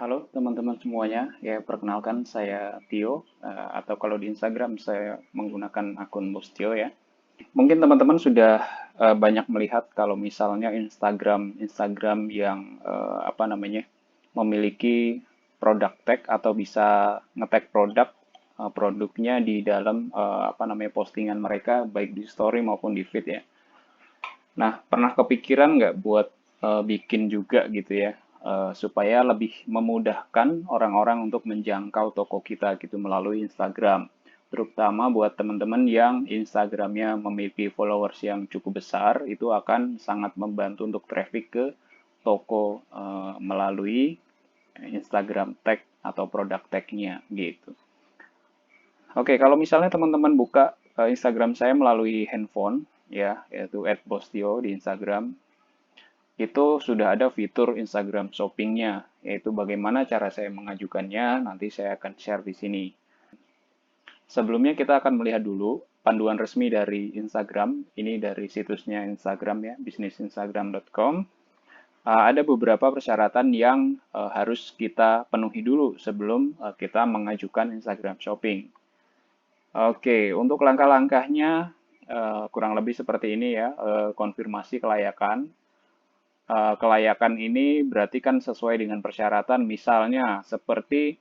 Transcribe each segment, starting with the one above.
Halo teman-teman semuanya, ya perkenalkan saya Tio, atau kalau di Instagram saya menggunakan akun Bostio ya. Mungkin teman-teman sudah banyak melihat kalau misalnya Instagram yang apa namanya memiliki produk tag atau bisa nge-tag produknya di dalam apa namanya postingan mereka baik di story maupun di feed ya. Nah, pernah kepikiran nggak buat bikin juga gitu ya, supaya lebih memudahkan orang-orang untuk menjangkau toko kita gitu melalui Instagram. Terutama buat teman-teman yang Instagramnya memiliki followers yang cukup besar, itu akan sangat membantu untuk traffic ke toko melalui Instagram tag atau produk tagnya gitu. Oke, kalau misalnya teman-teman buka Instagram saya melalui handphone, ya, yaitu @bostio di Instagram, itu sudah ada fitur Instagram Shopping-nya, yaitu bagaimana cara saya mengajukannya, nanti saya akan share di sini. Sebelumnya kita akan melihat dulu panduan resmi dari Instagram, ini dari situsnya Instagram ya, bisnisinstagram.com. Ada beberapa persyaratan yang harus kita penuhi dulu sebelum kita mengajukan Instagram Shopping. Oke, untuk langkah-langkahnya kurang lebih seperti ini ya, konfirmasi kelayakan. Kelayakan ini berarti kan sesuai dengan persyaratan, misalnya seperti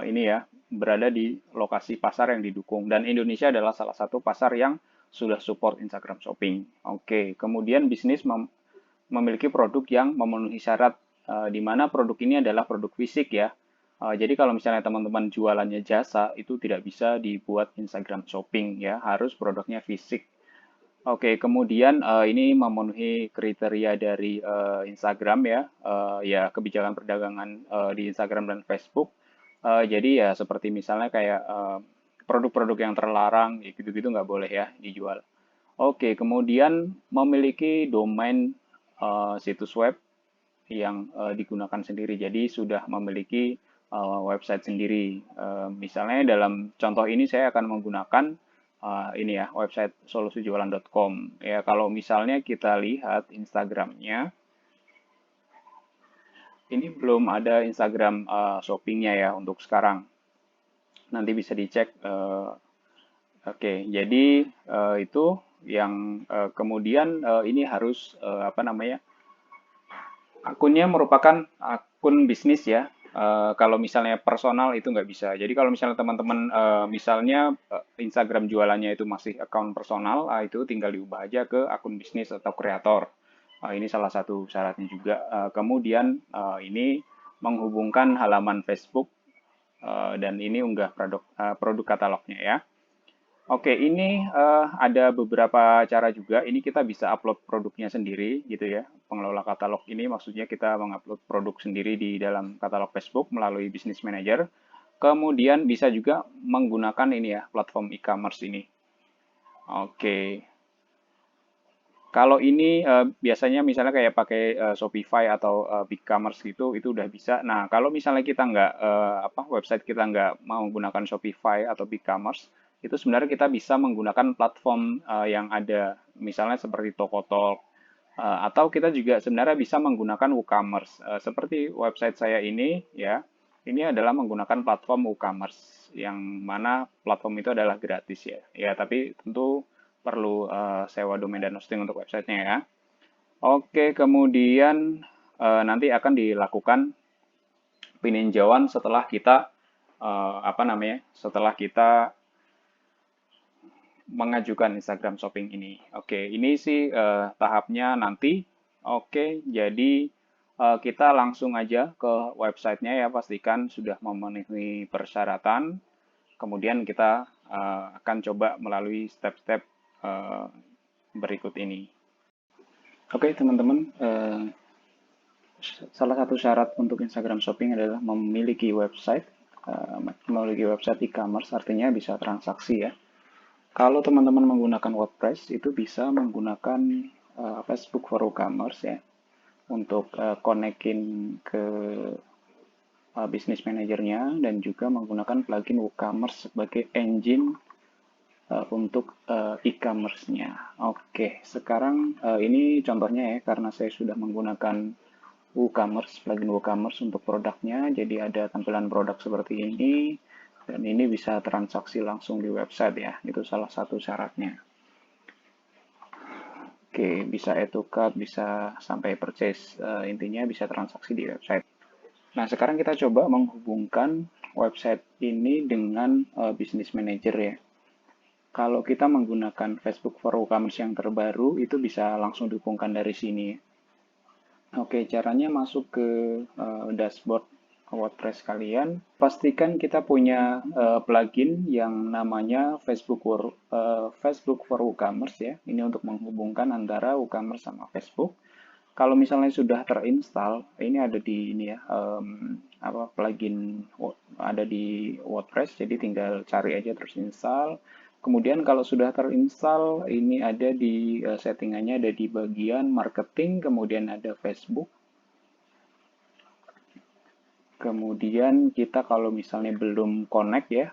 ini ya, berada di lokasi pasar yang didukung. Dan Indonesia adalah salah satu pasar yang sudah support Instagram Shopping. Oke, kemudian bisnis memiliki produk yang memenuhi syarat, di mana produk ini adalah produk fisik ya. Jadi kalau misalnya teman-teman jualannya jasa, itu tidak bisa dibuat Instagram Shopping ya, harus produknya fisik. Oke, kemudian ini memenuhi kriteria dari Instagram ya, ya kebijakan perdagangan di Instagram dan Facebook. Jadi ya seperti misalnya kayak produk-produk yang terlarang, ya gitu-gitu nggak boleh ya dijual. Oke, kemudian memiliki domain situs web yang digunakan sendiri. Jadi sudah memiliki website sendiri. Misalnya dalam contoh ini saya akan menggunakan ini ya website solusijualan.com. Ya kalau misalnya kita lihat Instagramnya, ini belum ada Instagram shoppingnya ya untuk sekarang. Nanti bisa dicek. Oke, jadi itu yang kemudian ini harus apa namanya akunnya merupakan akun bisnis ya. Kalau misalnya personal itu nggak bisa. Jadi kalau misalnya teman-teman misalnya Instagram jualannya itu masih akun personal, itu tinggal diubah aja ke akun bisnis atau kreator. Ini salah satu syaratnya juga. Kemudian ini menghubungkan halaman Facebook dan ini unggah produk katalognya ya. Oke, ini ada beberapa cara juga. Ini kita bisa upload produknya sendiri, gitu ya. Pengelola katalog ini maksudnya kita mengupload produk sendiri di dalam katalog Facebook melalui Business Manager. Kemudian bisa juga menggunakan ini ya, platform e-commerce ini. Oke, kalau ini biasanya misalnya kayak pakai Shopify atau BigCommerce gitu, itu udah bisa. Nah, kalau misalnya kita nggak apa website kita nggak mau menggunakan Shopify atau BigCommerce, itu sebenarnya kita bisa menggunakan platform yang ada, misalnya seperti Tokotalk, atau kita juga sebenarnya bisa menggunakan WooCommerce. Seperti website saya ini, ya, ini adalah menggunakan platform WooCommerce, yang mana platform itu adalah gratis ya. Ya, tapi tentu perlu sewa domain dan hosting untuk websitenya ya. Oke, kemudian nanti akan dilakukan peninjauan setelah kita apa namanya? Setelah kita mengajukan Instagram Shopping ini. Oke, ini sih tahapnya nanti. Oke, jadi kita langsung aja ke websitenya ya, pastikan sudah memenuhi persyaratan. Kemudian kita akan coba melalui step-step eh, berikut ini. Oke, teman-teman, salah satu syarat untuk Instagram Shopping adalah memiliki website e-commerce, artinya bisa transaksi ya. Kalau teman-teman menggunakan WordPress, itu bisa menggunakan Facebook for WooCommerce ya, untuk konekin ke Business Manajernya dan juga menggunakan plugin WooCommerce sebagai engine untuk e-commerce-nya. Oke, sekarang ini contohnya ya, karena saya sudah menggunakan WooCommerce, plugin WooCommerce untuk produknya. Jadi ada tampilan produk seperti ini, dan ini bisa transaksi langsung di website ya. Itu salah satu syaratnya. Oke, bisa add to cart, bisa sampai purchase. Intinya bisa transaksi di website. Nah, sekarang kita coba menghubungkan website ini dengan Business Manager ya. Kalau kita menggunakan Facebook for WooCommerce yang terbaru, itu bisa langsung dihubungkan dari sini. Oke, caranya masuk ke dashboard WordPress kalian. Pastikan kita punya plugin yang namanya Facebook for WooCommerce ya. Ini untuk menghubungkan antara WooCommerce sama Facebook. Kalau misalnya sudah terinstall, ini ada di ini ya, plugin ada di WordPress, jadi tinggal cari aja terus install. Kemudian kalau sudah terinstall, ini ada di settingannya ada di bagian marketing, kemudian ada Facebook. Kemudian kita kalau misalnya belum connect ya,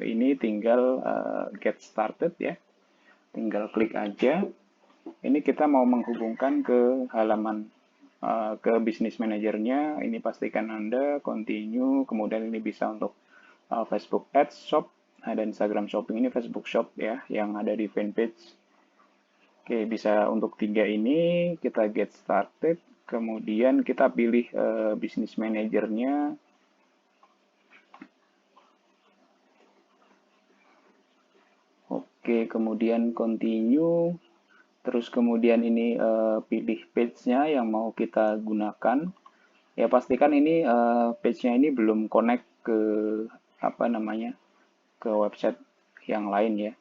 ini tinggal get started ya, tinggal klik aja. Ini kita mau menghubungkan ke halaman ke bisnis manajernya. Ini pastikan Anda continue, kemudian ini bisa untuk Facebook Ads Shop, ada Instagram Shopping, ini Facebook Shop ya, yang ada di fanpage. Oke, bisa untuk tiga ini kita get started, kemudian kita pilih bisnis manajernya. Oke, kemudian continue. Terus kemudian ini pilih page-nya yang mau kita gunakan. Ya pastikan ini page-nya ini belum connect ke apa namanya ke website yang lain ya.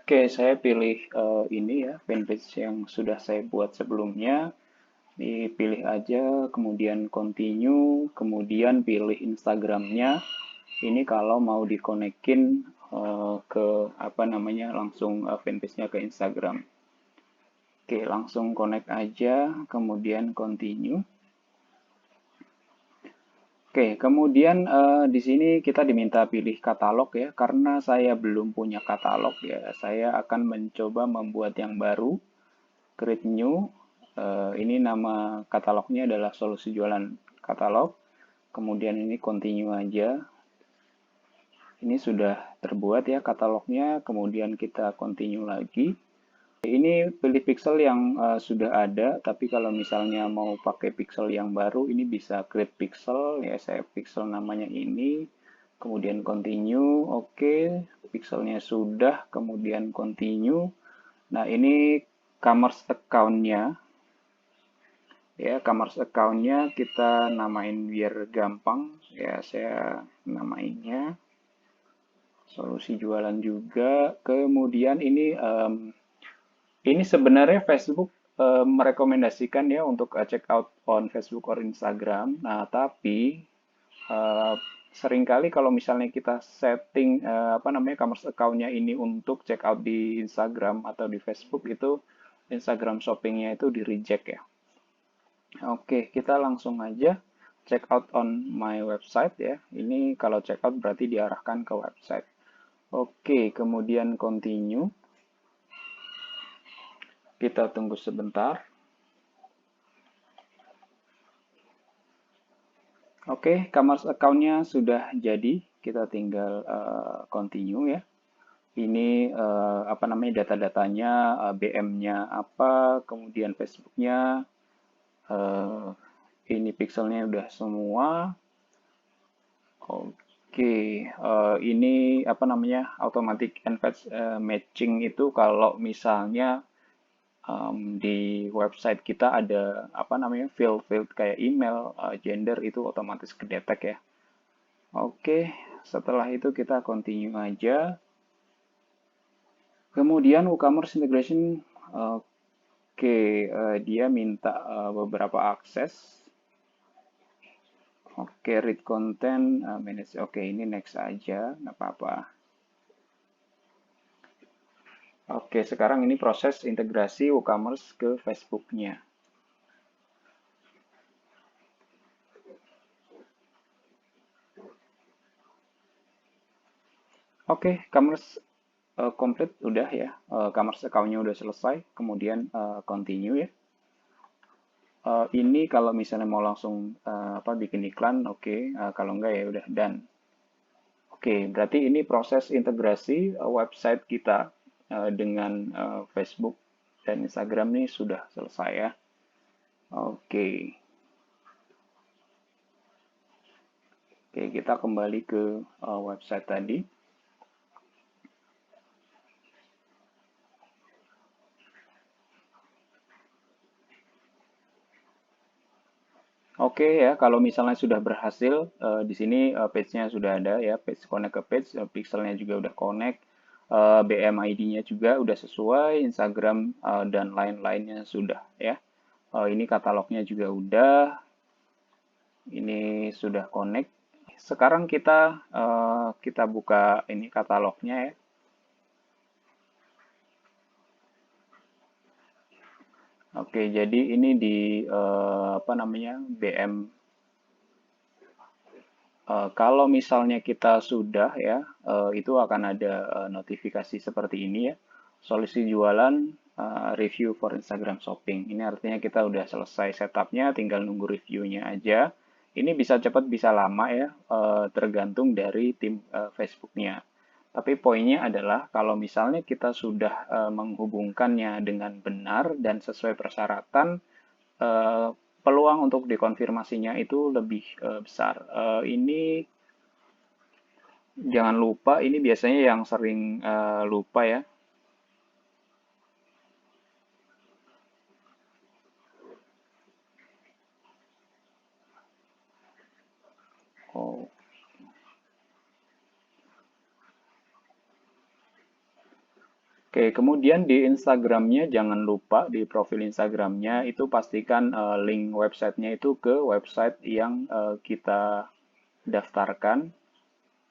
Oke, saya pilih ini ya, fanpage yang sudah saya buat sebelumnya. Dipilih aja, kemudian continue, kemudian pilih Instagramnya. Ini kalau mau dikonekin ke apa namanya langsung fanpage-nya ke Instagram. Oke, langsung connect aja, kemudian continue. Oke, kemudian di sini kita diminta pilih katalog ya, karena saya belum punya katalog ya, saya akan mencoba membuat yang baru, create new. Ini nama katalognya adalah solusi jualan katalog. Kemudian ini continue aja. Ini sudah terbuat ya katalognya, kemudian kita continue lagi. Ini pilih pixel yang sudah ada, tapi kalau misalnya mau pakai pixel yang baru, ini bisa create pixel, ya saya pixel namanya ini, kemudian continue, oke, pixelnya sudah, kemudian continue. Nah ini commerce account-nya, ya commerce account-nya kita namain biar gampang, ya saya namainnya solusi jualan juga, kemudian ini sebenarnya Facebook merekomendasikan ya untuk check out on Facebook or Instagram. Nah, tapi seringkali kalau misalnya kita setting apa namanya commerce account-nya ini untuk check out di Instagram atau di Facebook itu Instagram shopping-nya itu di reject ya. Oke, kita langsung aja check out on my website ya. Ini kalau check out berarti diarahkan ke website. Oke, kemudian continue. Kita tunggu sebentar. Oke, commerce account-nya sudah jadi. Kita tinggal continue ya. Ini apa namanya data-datanya, BM-nya apa, kemudian Facebook-nya, ini pixelnya udah semua. Oke, ini apa namanya automatic advanced matching itu kalau misalnya di website kita ada apa namanya field kayak email, gender itu otomatis kedetek ya. Oke, setelah itu kita continue aja. Kemudian WooCommerce integration, oke, dia minta beberapa akses. Oke, read content, manage. Oke, ini next aja, nggak apa-apa. Oke, sekarang ini proses integrasi WooCommerce ke Facebook-nya. Oke, Commerce komplit udah ya. Commerce account-nya udah selesai, kemudian continue ya. Ini kalau misalnya mau langsung apa bikin iklan, oke. Kalau enggak ya udah done. Oke, berarti ini proses integrasi website kita dengan Facebook dan Instagram ini sudah selesai ya. Oke, oke kita kembali ke website tadi. Oke ya, kalau misalnya sudah berhasil, di sini page-nya sudah ada ya, page connect ke page, pixelnya juga udah connect, BM ID-nya juga udah sesuai, Instagram dan lain-lainnya sudah ya. Ini katalognya juga udah, ini sudah connect. Sekarang kita buka ini katalognya ya. Oke, jadi ini di apa namanya BM. Kalau misalnya kita sudah ya, itu akan ada notifikasi seperti ini ya. Solusi jualan review for Instagram Shopping. Ini artinya kita udah selesai setupnya, tinggal nunggu reviewnya aja. Ini bisa cepat, bisa lama ya, tergantung dari tim Facebooknya. Tapi poinnya adalah kalau misalnya kita sudah menghubungkannya dengan benar dan sesuai persyaratan, eh, peluang untuk dikonfirmasinya itu lebih besar. Ini jangan lupa, ini biasanya yang sering lupa ya. Oh, oke, kemudian di Instagramnya jangan lupa di profil Instagramnya itu pastikan link websitenya itu ke website yang kita daftarkan.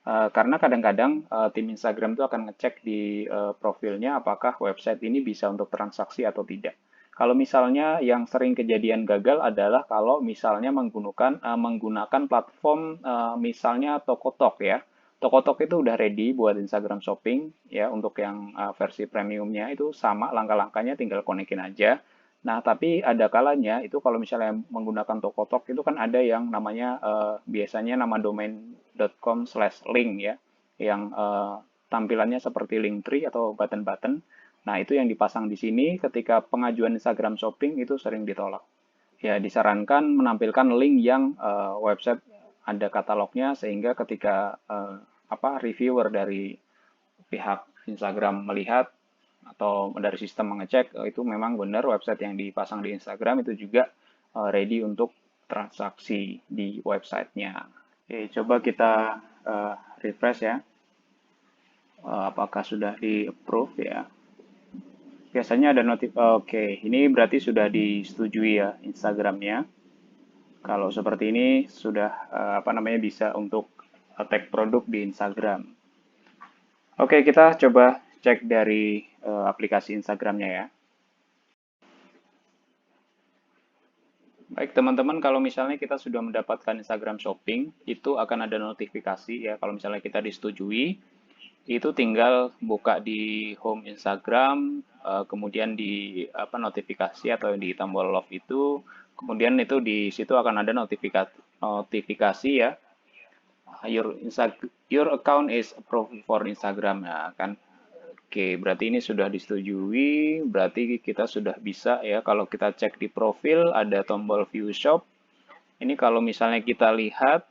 Karena kadang-kadang tim Instagram itu akan ngecek di profilnya apakah website ini bisa untuk transaksi atau tidak. Kalau misalnya yang sering kejadian gagal adalah kalau misalnya menggunakan platform misalnya Tokotok ya. Tokotok itu udah ready buat Instagram Shopping ya untuk yang versi premiumnya itu sama langkah-langkahnya tinggal konekin aja. Nah, tapi ada kalanya itu kalau misalnya menggunakan Tokotok itu kan ada yang namanya biasanya nama domain.com/link ya, yang tampilannya seperti link tree atau button-button. Nah, itu yang dipasang di sini ketika pengajuan Instagram Shopping itu sering ditolak. Ya, disarankan menampilkan link yang website ada katalognya sehingga ketika apa reviewer dari pihak Instagram melihat atau dari sistem mengecek itu memang benar website yang dipasang di Instagram itu juga ready untuk transaksi di websitenya. Oke, coba kita refresh ya. Apakah sudah di-approve ya? Biasanya ada notif. Oke, ini berarti sudah disetujui ya Instagramnya. Kalau seperti ini sudah apa namanya bisa untuk tag produk di Instagram. Oke, kita coba cek dari aplikasi Instagramnya ya. Baik, teman-teman, kalau misalnya kita sudah mendapatkan Instagram Shopping, itu akan ada notifikasi ya. Kalau misalnya kita disetujui, itu tinggal buka di home Instagram, kemudian di apa notifikasi atau di tombol love itu, kemudian itu di situ akan ada notifikasi ya. Your account is approved for Instagram ya kan. Oke, berarti ini sudah disetujui, berarti kita sudah bisa ya. Kalau kita cek di profil ada tombol view shop. Ini kalau misalnya kita lihat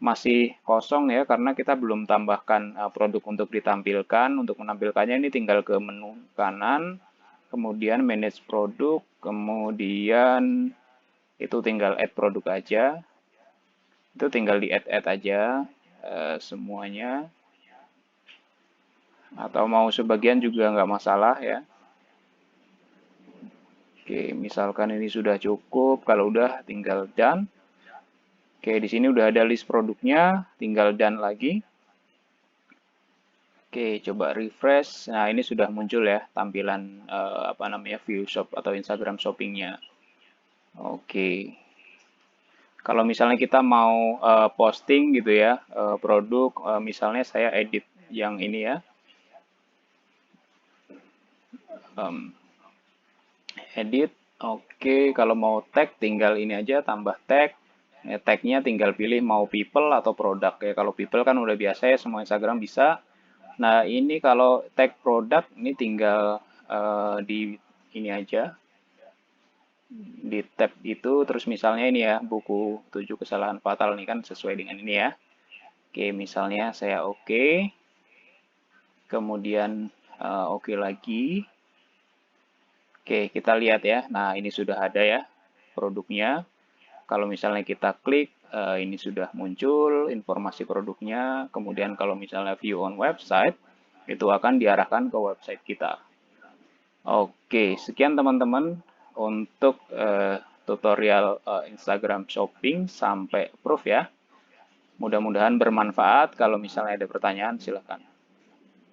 masih kosong ya karena kita belum tambahkan produk untuk ditampilkan. Untuk menampilkannya ini tinggal ke menu kanan, kemudian manage produk, kemudian itu tinggal add produk aja. Itu tinggal di add-add aja semuanya. Atau mau sebagian juga nggak masalah ya. Oke, misalkan ini sudah cukup, kalau udah tinggal done. Oke, di sini udah ada list produknya, tinggal done lagi. Oke, coba refresh. Nah, ini sudah muncul ya tampilan apa namanya view shop atau Instagram shoppingnya. Oke. Kalau misalnya kita mau posting gitu ya produk, misalnya saya edit yang ini ya, em, edit. Oke, kalau mau tag tinggal ini aja tambah tag. Tagnya tinggal pilih mau people atau produk ya. Kalau people kan udah biasa ya semua Instagram bisa. Nah ini kalau tag produk ini tinggal di ini aja di tab itu terus misalnya ini ya buku 7 kesalahan fatal nih kan sesuai dengan ini ya. Oke, misalnya saya oke, kemudian oke lagi. Oke, kita lihat ya. Nah, ini sudah ada ya produknya. Kalau misalnya kita klik, ini sudah muncul informasi produknya. Kemudian kalau misalnya view on website, itu akan diarahkan ke website kita. Oke, sekian teman-teman untuk tutorial Instagram Shopping sampai approve ya. Mudah-mudahan bermanfaat. Kalau misalnya ada pertanyaan, silakan.